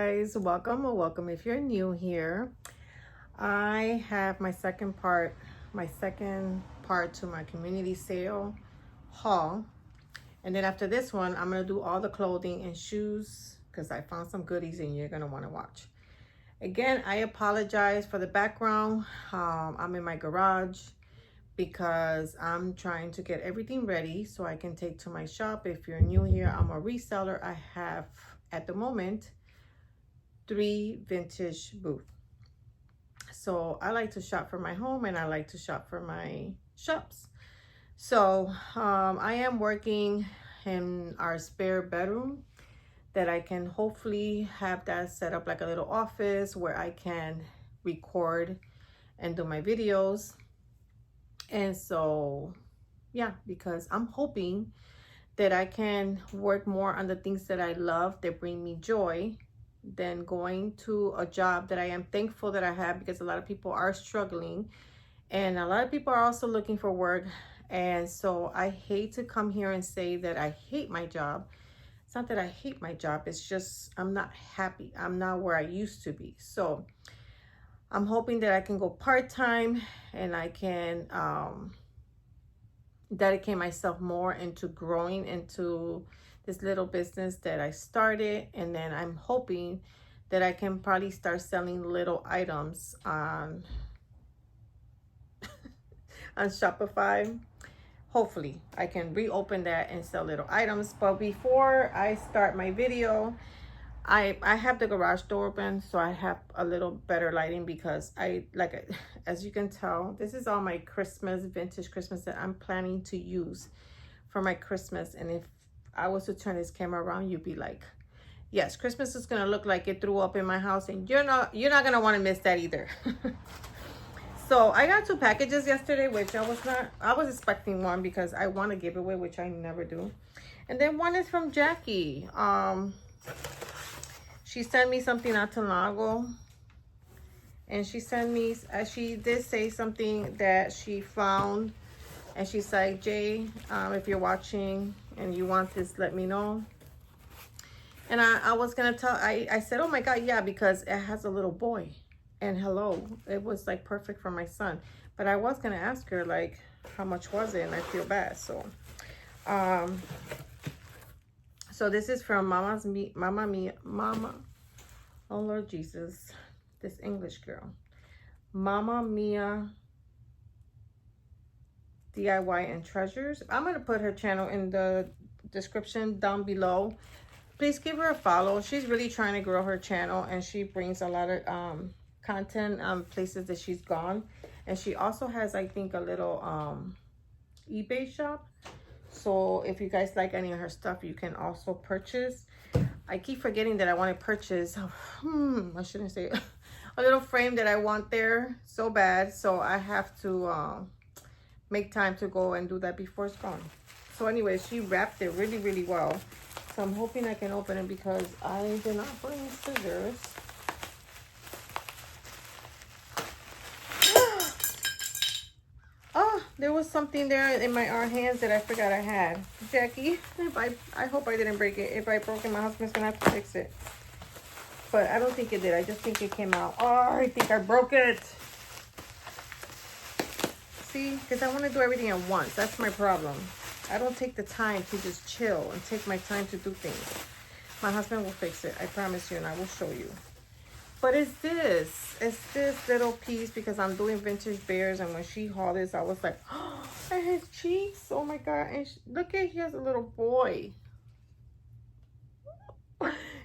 guys, welcome or welcome if you're new here. I have my second part to my community sale haul, and then after this one I'm gonna do all the clothing and shoes because I found some goodies and you're gonna want to watch. Again, I apologize for the background. I'm in my garage because I'm trying to get everything ready so I can take to my shop. If you're new here, I'm a reseller. I have at the moment 3 vintage booths. So I like to shop for my home and I like to shop for my shops. So I am working in our spare bedroom that I can hopefully have that set up like a little office where I can record and do my videos. And so yeah, because I'm hoping that I can work more on the things that I love that bring me joy than going to a job that I am thankful that I have, because a lot of people are struggling and a lot of people are also looking for work. And so I hate to come here and say that I hate my job. It's not that I hate my job, it's just I'm not happy. I'm not where I used to be. So I'm hoping that I can go part-time and I can dedicate myself more into growing into this little business that I started. And then I'm hoping that I can probably start selling little items on on Shopify. Hopefully I can reopen that and sell little items. But before I start my video, I have the garage door open so I have a little better lighting, because as you can tell, this is all my Christmas, vintage Christmas that I'm planning to use for my Christmas. And if I was to turn this camera around, you'd be like, yes, Christmas is gonna look like it threw up in my house, and you're not gonna want to miss that either. So I got 2 packages yesterday, which I was expecting one because I want to give away, which I never do. And then one is from Jackie. She sent me something not too long ago, and she sent me, she did say something that she found, and she's like, Jay, if you're watching and you want this, let me know. And I was gonna tell, I said, oh my God, yeah, because it has a little boy. And hello, it was like perfect for my son. But I was gonna ask her like how much was it, and I feel bad. So so this is from Mama, oh Lord Jesus, this English girl, Mama Mia DIY and Treasures. I'm gonna put her channel in the description down below. Please give her a follow. She's really trying to grow her channel, and she brings a lot of content on places that she's gone. And she also has, I think, a little eBay shop. So if you guys like any of her stuff, you can also purchase. I keep forgetting that I want to purchase, I shouldn't say it, a little frame that I want there so bad. So I have to make time to go and do that before it's gone. So anyway, she wrapped it really, really well. So I'm hoping I can open it because I did not bring scissors. Oh, there was something there in my hands that I forgot I had. Jackie, I hope I didn't break it. If I broke it, my husband's gonna have to fix it. But I don't think it did. I just think it came out. Oh, I think I broke it. See, because I want to do everything at once. That's my problem. I don't take the time to just chill and take my time to do things. My husband will fix it, I promise you, and I will show you. But it's this little piece, because I'm doing vintage bears, and when she hauled this, I was like, oh, and his cheeks, oh my God. And look at, he has a little boy.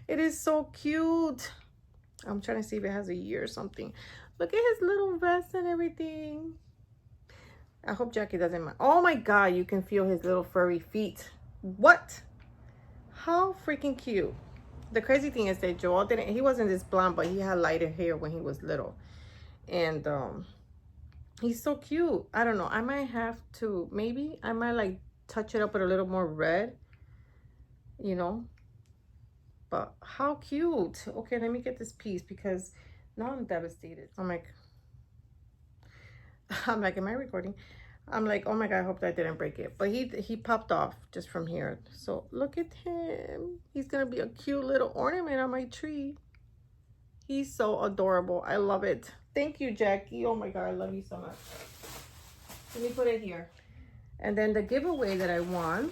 It is so cute. I'm trying to see if it has a year or something. Look at his little vest and everything. I hope Jackie doesn't mind. Oh my God, you can feel his little furry feet. What? How freaking cute. The crazy thing is that Joel he wasn't this blonde, but he had lighter hair when he was little. And he's so cute. I don't know. I might have to, maybe I might like touch it up with a little more red, you know. But how cute. Okay, let me get this piece because now I'm devastated. I'm like, am I recording? I'm like, oh my God, I hope that didn't break it. But he popped off just from here. So look at him. He's gonna be a cute little ornament on my tree. He's so adorable. I love it. Thank you, Jackie. Oh my God, I love you so much. Let me put it here. And then the giveaway that I won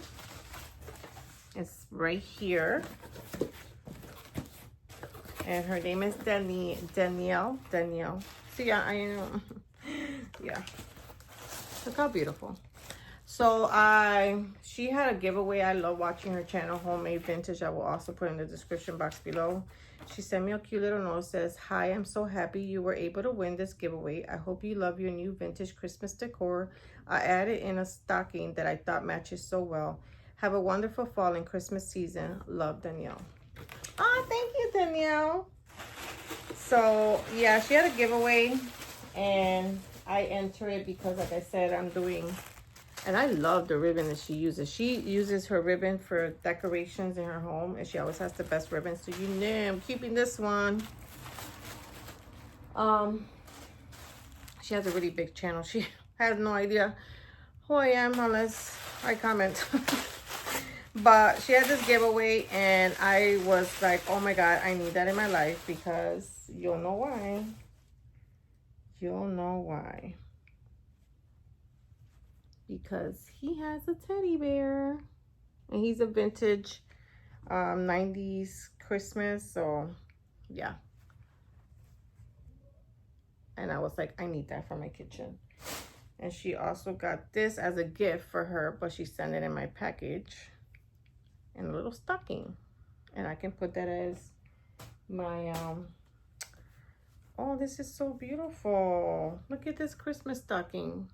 is right here. And her name is Danielle. So yeah, I know. Yeah. Look how beautiful. So she had a giveaway. I love watching her channel, Homemade Vintage. I will also put in the description box below. She sent me a cute little note. It says, "Hi, I'm so happy you were able to win this giveaway. I hope you love your new vintage Christmas decor. I added in a stocking that I thought matches so well. Have a wonderful fall and Christmas season. Love, Danielle." Oh, thank you, Danielle. So yeah, she had a giveaway and I enter it because, like I said, I'm doing, and I love the ribbon that she uses. She uses her ribbon for decorations in her home, and she always has the best ribbon. So you know, I'm keeping this one. She has a really big channel. She has no idea who I am unless I comment. But she had this giveaway, and I was like, oh my God, I need that in my life, because you'll know why. You'll know why. Because he has a teddy bear, and he's a vintage 90s Christmas. So yeah, and I was like, I need that for my kitchen. And she also got this as a gift for her, but she sent it in my package in a little stocking, and I can put that as my oh, this is so beautiful. Look at this Christmas stocking.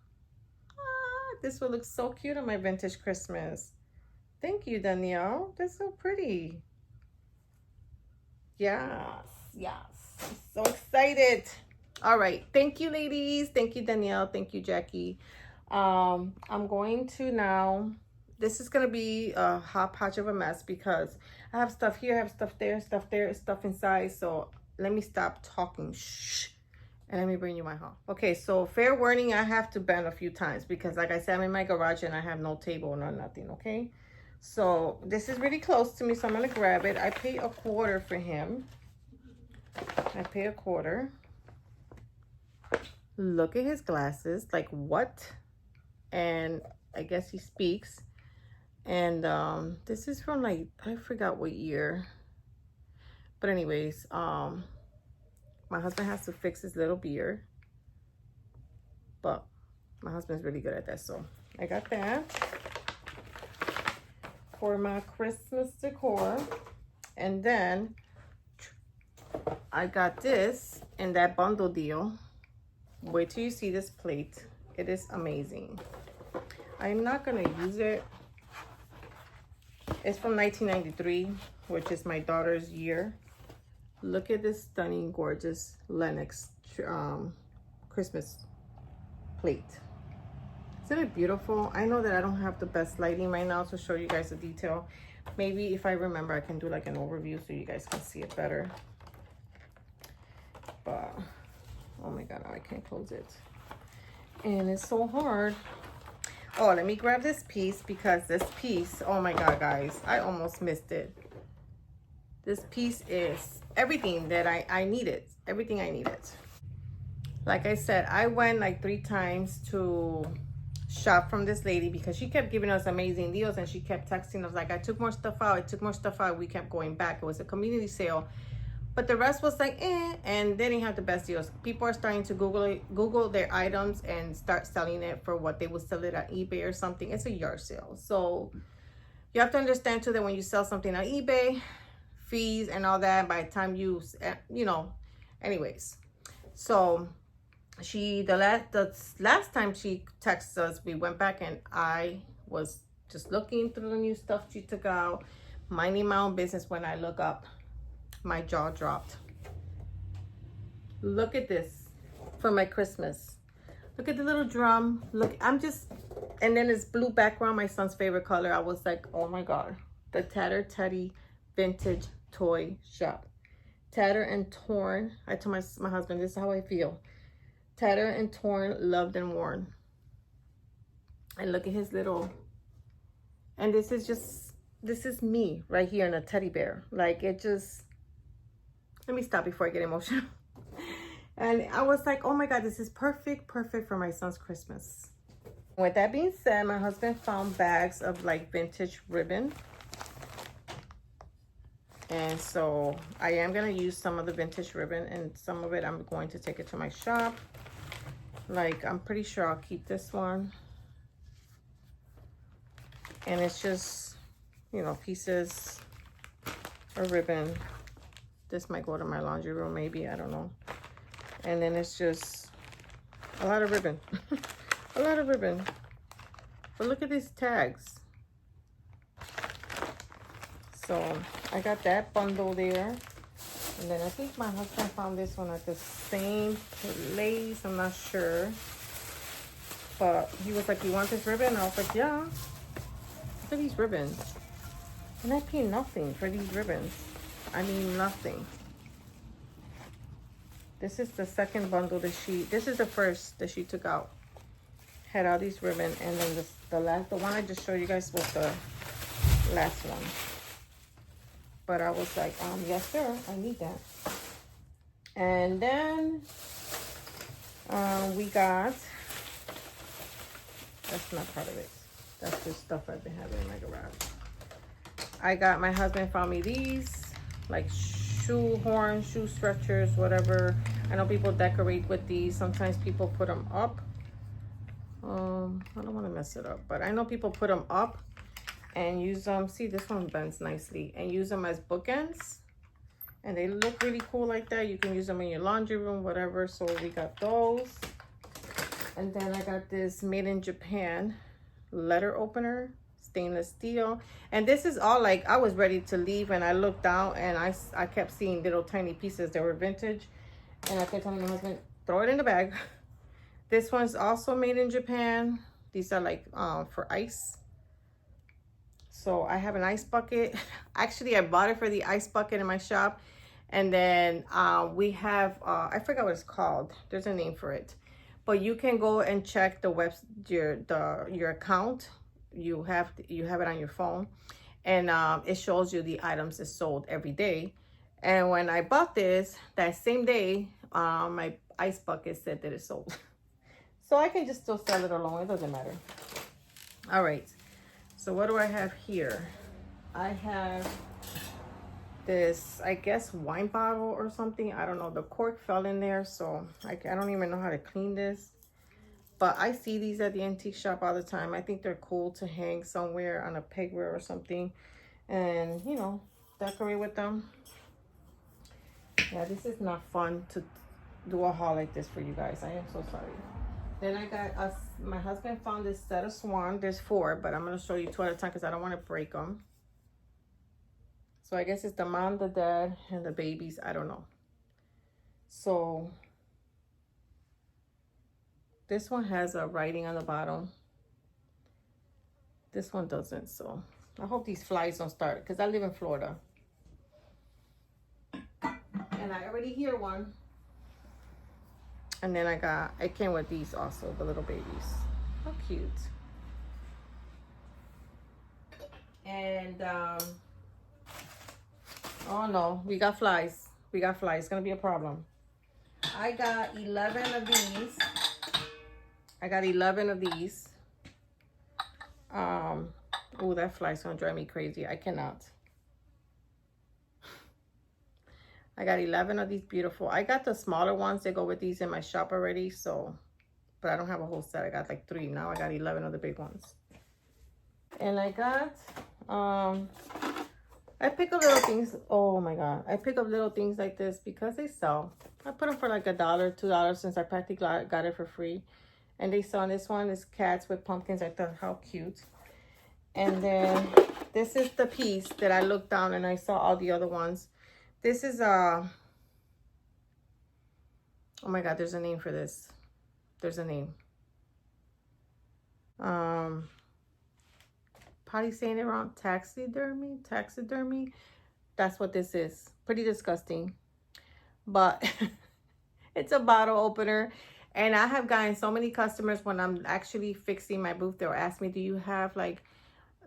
This will look so cute on my vintage Christmas. Thank you, Danielle. That's so pretty. Yes, yes. I'm so excited. All right. Thank you, ladies. Thank you, Danielle. Thank you, Jackie. I'm going to now, this is going to be a hot patch of a mess because I have stuff here, I have stuff there, stuff inside. So let me stop talking. Shh. And let me bring you my haul. Okay, so fair warning, I have to bend a few times because, like I said, I'm in my garage and I have no table, no nothing, okay? So this is really close to me, so I'm gonna grab it. I pay $1/4 for him. I pay $1/4. Look at his glasses, like what? And I guess he speaks. And this is from, like, I forgot what year. But anyways, my husband has to fix his little beard, but my husband's really good at that. So I got that for my Christmas decor. And then I got this in that bundle deal. Wait till you see this plate. It is amazing. I'm not gonna use it. It's from 1993, which is my daughter's year. Look at this stunning, gorgeous Lenox Christmas plate. Isn't it beautiful? I know that I don't have the best lighting right now to show you guys the detail. Maybe if I remember, I can do like an overview so you guys can see it better. But, oh my God, I can't close it. And it's so hard. Oh, let me grab this piece because this piece, oh my God, guys, I almost missed it. This piece is everything that I needed, everything I needed. Like I said, I went like 3 times to shop from this lady because she kept giving us amazing deals, and she kept texting us like, I took more stuff out, we kept going back. It was a community sale, but the rest was like, and they didn't have the best deals. People are starting to Google their items and start selling it for what they would sell it at eBay or something. It's a yard sale. So you have to understand too that when you sell something on eBay, fees and all that, by the time you know, anyways. So the last time she texted us, we went back and I was just looking through the new stuff she took out, minding my own business. When I look up, my jaw dropped. Look at this for my Christmas. Look at the little drum. Look, and then this blue background, my son's favorite color. I was like, oh my God, the Tattered Teddy Vintage Toy Shop. Tattered and torn. I told my husband, this is how I feel. Tattered and torn, loved and worn. And look at his little, and this is me right here in a teddy bear. Like, it just, Let me stop before I get emotional. And I was like, oh my God, this is perfect for my son's Christmas. With that being said, my husband found bags of like vintage ribbon. And so I am going to use some of the vintage ribbon, and some of it I'm going to take it to my shop. Like, I'm pretty sure I'll keep this one. And it's just, you know, pieces of ribbon. This might go to my laundry room, maybe, I don't know. And then it's just a lot of ribbon. A lot of ribbon. But look at these tags. So I got that bundle there. And then I think my husband found this one at the same place. I'm not sure. But he was like, you want this ribbon? I was like, yeah. Look at these ribbons. And I pay nothing for these ribbons. I mean, nothing. This is the second bundle that this is the first that she took out. Had all these ribbon, and then the one I just showed you guys was the last one. But I was like, yes sir, I need that. And then we got, that's not part of it. That's just stuff I've been having in my garage. My husband found me these, like shoe horns, shoe stretchers, whatever. I know people decorate with these. Sometimes people put them up. I don't want to mess it up, but I know people put them up and use them. See, this one bends nicely, and use them as bookends. And they look really cool like that. You can use them in your laundry room, whatever. So we got those. And then I got this made in Japan letter opener, stainless steel. And this is all like, I was ready to leave, and I looked down and I kept seeing little tiny pieces that were vintage. And I kept telling my husband, throw it in the bag. This one's also made in Japan. These are like for ice. So I have an ice bucket. Actually, I bought it for the ice bucket in my shop. And then we have, I forgot what it's called. There's a name for it. But you can go and check your account. You have it on your phone. And it shows you the items that's sold every day. And when I bought this, that same day, my ice bucket said that it's sold. So I can just still sell it alone. It doesn't matter. All right. So what do I have here? I have this, I guess, wine bottle or something. I don't know. The cork fell in there, so I don't even know how to clean this. But I see these at the antique shop all the time. I think they're cool to hang somewhere on a pegware or something. And, you know, decorate with them. Yeah, this is not fun to do a haul like this for you guys. I am so sorry. Then I got my husband found this set of swan. There's 4, but I'm going to show you 2 at a time because I don't want to break them. So I guess it's the mom, the dad, and the babies. I don't know. So this one has a writing on the bottom. This one doesn't. So I hope these flies don't start because I live in Florida. And I already hear one. And then I came with these also, the little babies. How cute. And, oh no, we got flies. We got flies. It's going to be a problem. I got 11 of these. Oh, that fly's going to drive me crazy. I cannot. I got 11 of these beautiful. I got the smaller ones that go with these in my shop already. So, but I don't have a whole set. I got like 3. Now I got 11 of the big ones. And I got, I pick up little things. Oh my God. I pick up little things like this because they sell. I put them for like $1, $2 since I practically got it for free. And they sell. This one is cats with pumpkins. I thought, how cute. And then this is the piece that I looked down and I saw all the other ones. This is oh my God, there's a name for this. There's a name. Probably saying it wrong. Taxidermy. That's what this is. Pretty disgusting. But it's a bottle opener. And I have gotten so many customers when I'm actually fixing my booth. They'll ask me, do you have like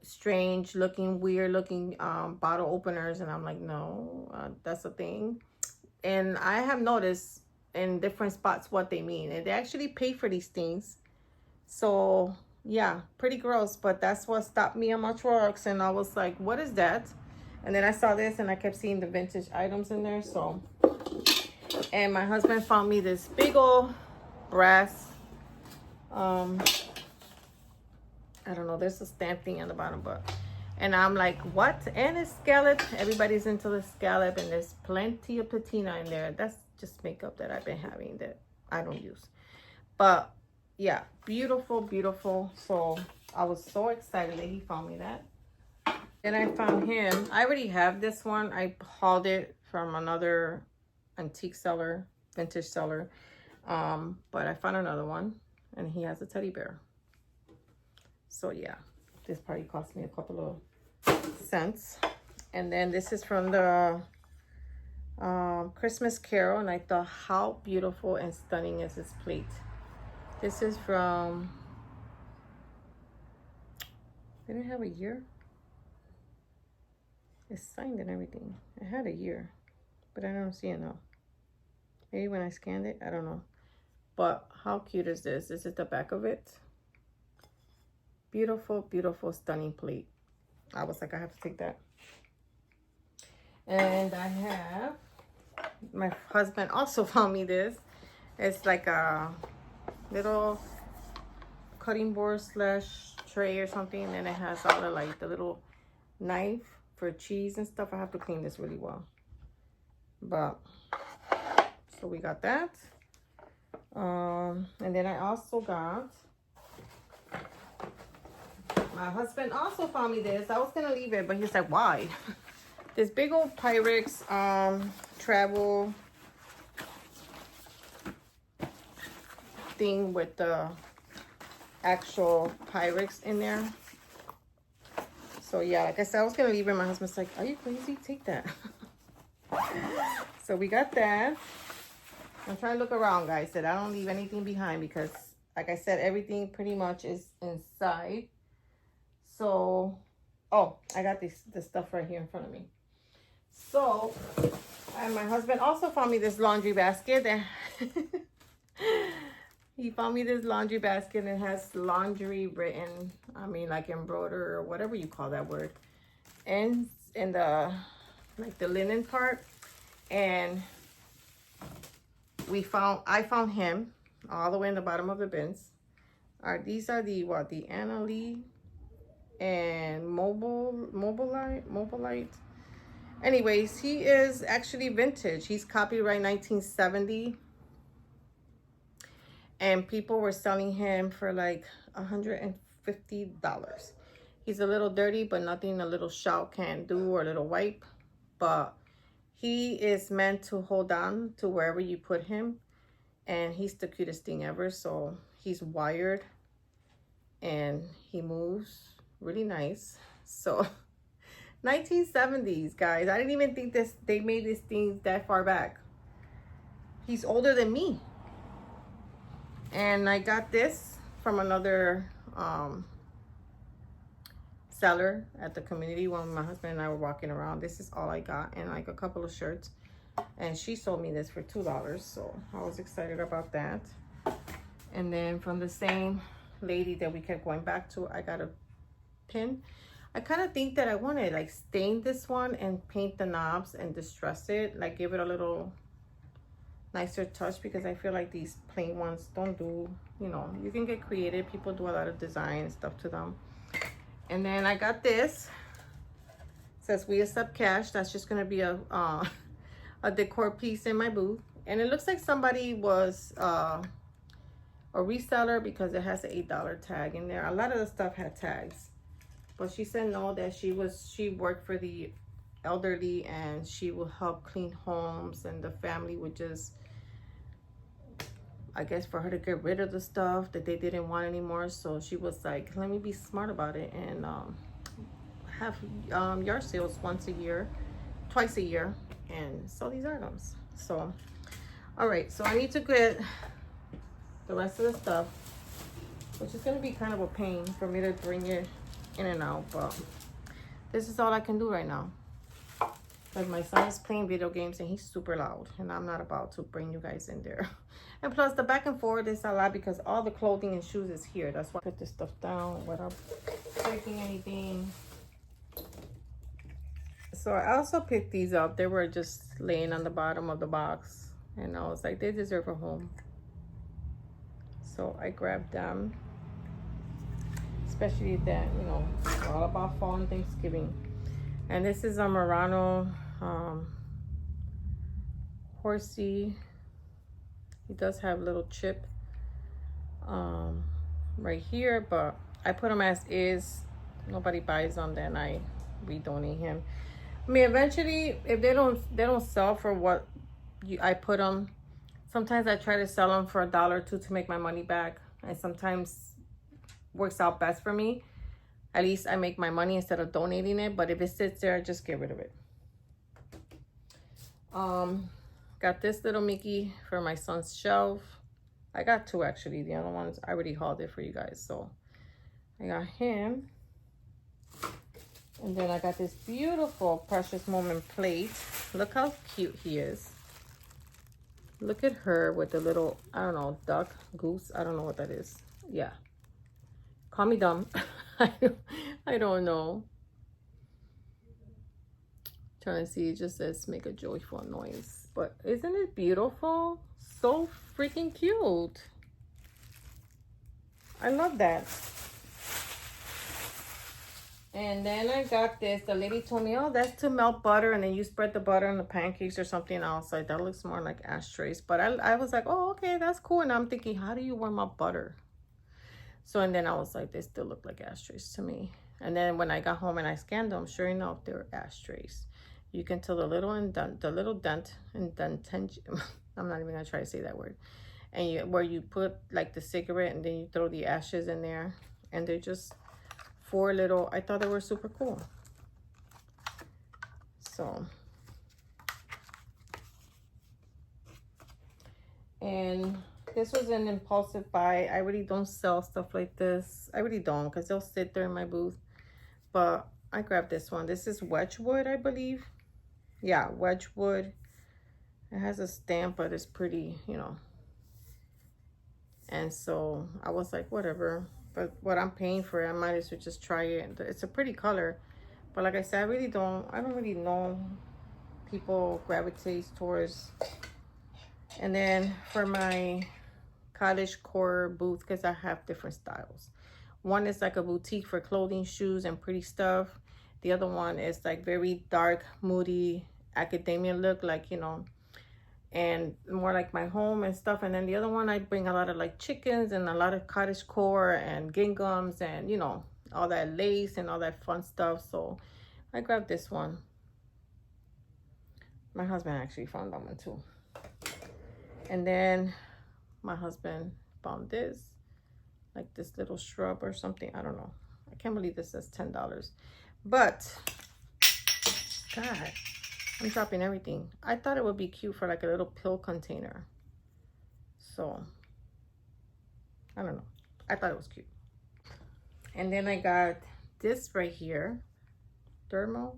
strange looking, weird looking bottle openers? And I'm like, no, that's a thing. And I have noticed in different spots what they mean, and they actually pay for these things. So yeah, pretty gross, but that's what stopped me on my trucks. And I was like, what is that? And then I saw this and I kept seeing the vintage items in there. So, and my husband found me this big old brass, I don't know, there's a stamp thing on the bottom, but, and I'm like, what? And it's scallop. Everybody's into the scallop, and there's plenty of patina in there. That's just makeup that I've been having that I don't use. But yeah, beautiful, beautiful. So I was so excited that he found me that. Then I found him. I already have this one. I hauled it from another antique seller, vintage seller. But I found another one, and he has a teddy bear. So yeah, this probably cost me a couple of cents. And then this is from the Christmas Carol, and I thought, how beautiful and stunning is this plate. This is from, they didn't have a year. It's signed and everything. It had a year, but I don't see it now. Maybe when I scanned it, I don't know. But how cute is this? This is the back of it. Beautiful, beautiful, stunning plate. I was like, I have to take that. And I have, my husband also found me this. It's like a little cutting board slash tray or something. And then it has all the like the little knife for cheese and stuff. I have to clean this really well. But, so we got that. And then I also got, my husband also found me this. I was gonna leave it, but he's like, why? This big old Pyrex travel thing with the actual Pyrex in there. So yeah, like I said, I was gonna leave it. My husband's like, are you crazy? Take that. So we got that. I'm trying to look around, guys. That I don't leave anything behind, because like I said, everything pretty much is inside. So, oh, I got this stuff right here in front of me. So, and my husband also found me this laundry basket. He found me this laundry basket, and it has laundry written, I mean, like embroider or whatever you call that word, and in the, like the linen part. And I found him all the way in the bottom of the bins. These are the, what, the Anna Lee and Mobilite. Anyways, he is actually vintage. He's copyright 1970. And people were selling him for like $150. He's a little dirty, but nothing a little shout can't do, or a little wipe. But he is meant to hold on to wherever you put him. And he's the cutest thing ever. So he's wired and he moves really nice. So 1970s, guys. I didn't even think they made these things that far back. He's older than me. And I got this from another seller at the community when my husband and I were walking around. This is all I got, and like a couple of shirts. And she sold me this for $2, so I was excited about that. And then from the same lady that we kept going back to, I got a pin. I kind of think that I want to like stain this one and paint the knobs and distress it, like give it a little nicer touch, because I feel like these plain ones don't do, you know, you can get creative. People do a lot of design and stuff to them. And then I got this. It says we accept cash. That's just gonna be a decor piece in my booth. And it looks like somebody was a reseller, because it has an $8 tag in there. A lot of the stuff had tags, but she said no, that she worked for the elderly, and she will help clean homes, and the family would just, I guess, for her to get rid of the stuff that they didn't want anymore. So she was like, let me be smart about it and have yard sales twice a year, and sell these items. So, all right, so I need to get the rest of the stuff, which is gonna be kind of a pain for me to bring it in and out, but this is all I can do right now. because my son is playing video games and he's super loud and I'm not about to bring you guys in there. And plus the back and forth is a lot because all the clothing and shoes is here. That's why I put this stuff down without breaking anything. So I also picked these up. They were just laying on the bottom of the box and I was like, they deserve a home. So I grabbed them, especially that, you know, we're all about fall and Thanksgiving. And this is a Murano horsey. He does have a little chip right here, but I put him as is. Nobody buys them, then I redonate him. I mean, eventually, if they don't sell for what I put them, sometimes I try to sell them for $1 or $2 to make my money back, and sometimes works out best for me. At least I make my money instead of donating it. But if it sits there, I just get rid of it. Got this little Mickey for my son's shelf. I got 2 actually. The other ones I already hauled it for you guys. So I got him. And then I got this beautiful Precious Moment plate. Look how cute he is. Look at her with the little, I don't know, duck, goose. I don't know what that is. Yeah. Call me dumb. I don't know. Trying to see, it just says make a joyful noise. But isn't it beautiful? So freaking cute. I love that. And then I got this. The lady told me, oh, that's to melt butter and then you spread the butter on the pancakes or something else. Like, that looks more like ashtrays. But I was like, oh, okay, that's cool. And I'm thinking, how do you warm up butter? So, and then I was like, they still look like ashtrays to me. And then when I got home and I scanned them, sure enough, they were ashtrays. You can tell the little indent, I'm not even gonna try to say that word. And where you put like the cigarette and then you throw the ashes in there. And they're just 4 little, I thought they were super cool. So. And this was an impulsive buy. I really don't sell stuff like this. I really don't, because they'll sit there in my booth. But I grabbed this one. This is Wedgwood, I believe. Yeah, Wedgwood. It has a stamp, but it's pretty, you know. And so I was like, whatever. But what I'm paying for it, I might as well just try it. It's a pretty color. But like I said, I don't really know people gravitate towards. And then for my cottage core booth, because I have different styles. One is like a boutique for clothing, shoes, and pretty stuff. The other one is like very dark, moody, academia look, like, you know, and more like my home and stuff. And then the other one, I bring a lot of like chickens and a lot of cottage core and ginghams and, you know, all that lace and all that fun stuff. So I grabbed this one. My husband actually found that one too. And then my husband found this, like this little shrub or something. I don't know. I can't believe this says $10. But, God, I'm dropping everything. I thought it would be cute for like a little pill container. So, I don't know. I thought it was cute. And then I got this right here. Thermos.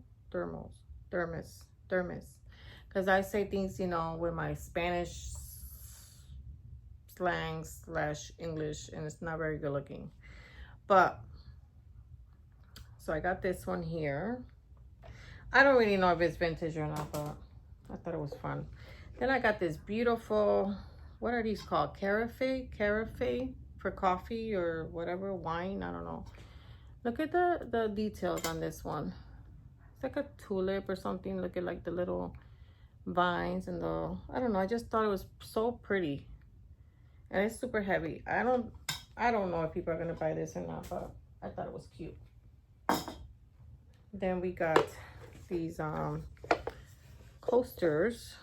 Because I say things, you know, with my Spanish slang / English, and it's not very good looking. But so I got this one here. I don't really know if it's vintage or not, but I thought it was fun. Then I got this beautiful, what are these called? Carafe for coffee or whatever, wine, I don't know. Look at the details on this one. It's like a tulip or something. Look at like the little vines and the, I don't know, I just thought it was so pretty. And it's super heavy. I don't know if people are gonna buy this or not, but I thought it was cute. Then we got these coasters,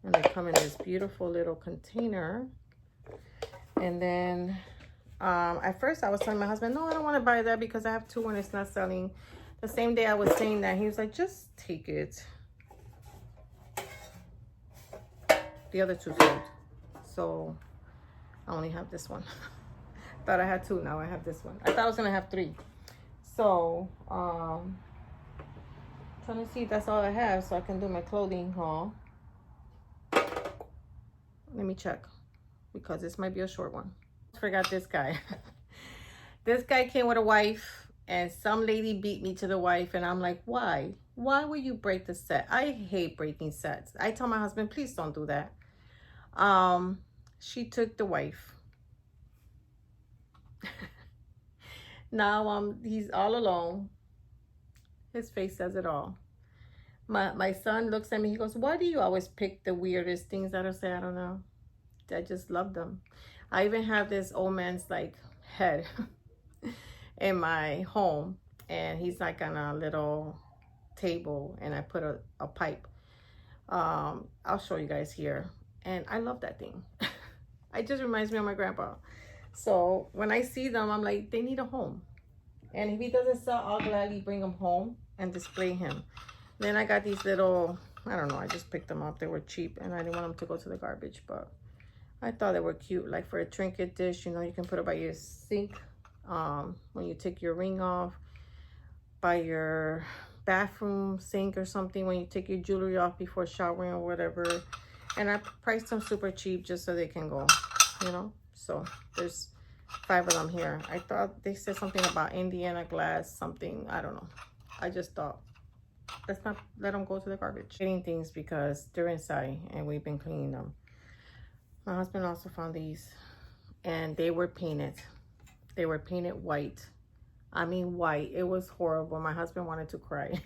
and they come in this beautiful little container. And then at first I was telling my husband, no, I don't want to buy that because I have 2 and it's not selling. The same day I was saying that, he was like, just take it. The other 2 sold. So I only have this one. Thought I had 2, now I have this one. I thought I was gonna have 3. So Trying to see if that's all I have so I can do my clothing haul. Let me check because this might be a short one. Forgot this guy. This guy came with a wife and some lady beat me to the wife and I'm like, why? Why would you break the set? I hate breaking sets. I tell my husband, please don't do that. She took the wife. Now he's all alone. His face says it all. My son looks at me, he goes, why do you always pick the weirdest things that I say? I don't know. I just love them. I even have this old man's like head in my home, and he's like on a little table, and I put a pipe. I'll show you guys here, and I love that thing. It just reminds me of my grandpa. So when I see them, I'm like, they need a home, and if he doesn't sell, I'll gladly bring him home and display him. Then I got these little, I don't know, I just picked them up. They were cheap and I didn't want them to go to the garbage, but I thought they were cute. Like for a trinket dish, you know, you can put it by your sink when you take your ring off, by your bathroom sink or something when you take your jewelry off before showering or whatever. And I priced them super cheap just so they can go, you know. So there's 5 of them here. I thought they said something about Indiana glass, something, I don't know. I just thought, let's not let them go to the garbage. Getting things because they're inside and we've been cleaning them. My husband also found these and they were painted. They were painted white. I mean white. It was horrible. My husband wanted to cry.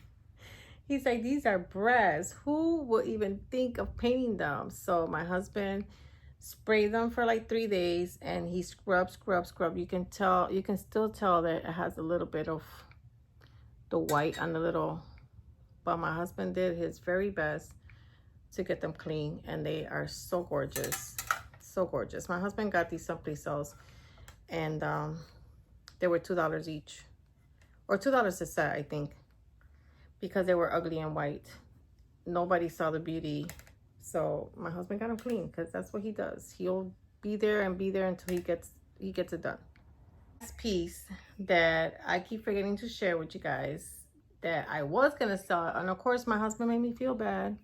He's like, these are brass. Who would even think of painting them? So my husband sprayed them for like 3 days and he scrubbed. You can still tell that it has a little bit of the white on the little, but my husband did his very best to get them clean, and they are so gorgeous. So gorgeous. My husband got these someplace else, and they were $2 each, or $2 a set, I think, because they were ugly and white. Nobody saw the beauty, so my husband got them clean because that's what he does. He'll be there until he gets it done. This piece that I keep forgetting to share with you guys that I was gonna sell, and of course my husband made me feel bad.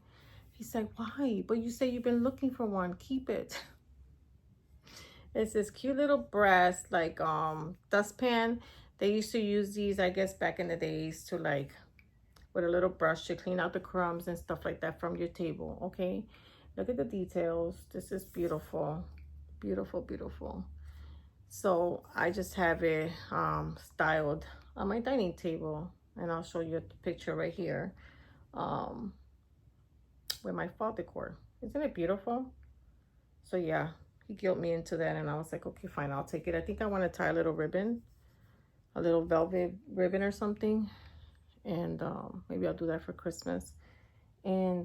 He said, why? But you say you've been looking for one, keep it. It's this cute little brass like dustpan. They used to use these, I guess, back in the days to like with a little brush to clean out the crumbs and stuff like that from your table. Okay, look at the details. This is beautiful, beautiful, beautiful. So I just have it styled on my dining table, and I'll show you the picture right here with my fall decor. Isn't it beautiful? So yeah, he guilted me into that, and I was like, okay, fine, I'll take it. I think I want to tie a little ribbon, a little velvet ribbon or something, and maybe I'll do that for Christmas. And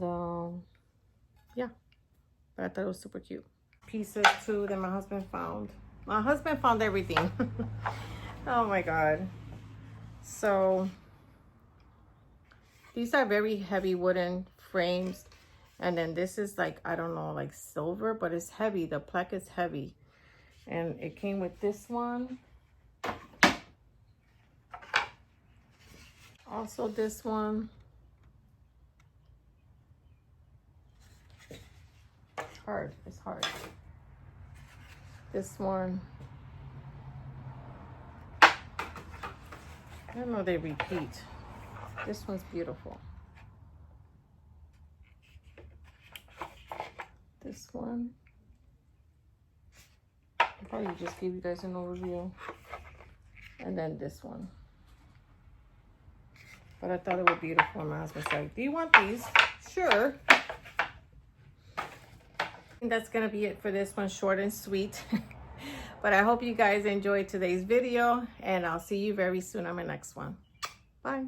yeah, but I thought it was super cute. Pieces too that my husband found. My husband found everything. Oh my God. So these are very heavy wooden frames. And then this is like, I don't know, like silver, but it's heavy. The plaque is heavy. And it came with this one. Also this one. It's hard. It's hard. This one. I don't know, they repeat. This one's beautiful. This one. I'll probably just give you guys an overview. And then this one. But I thought it was beautiful. My husband's like, do you want these? Sure. And that's gonna be it for this one, short and sweet. But I hope you guys enjoyed today's video, and I'll see you very soon on my next one. Bye.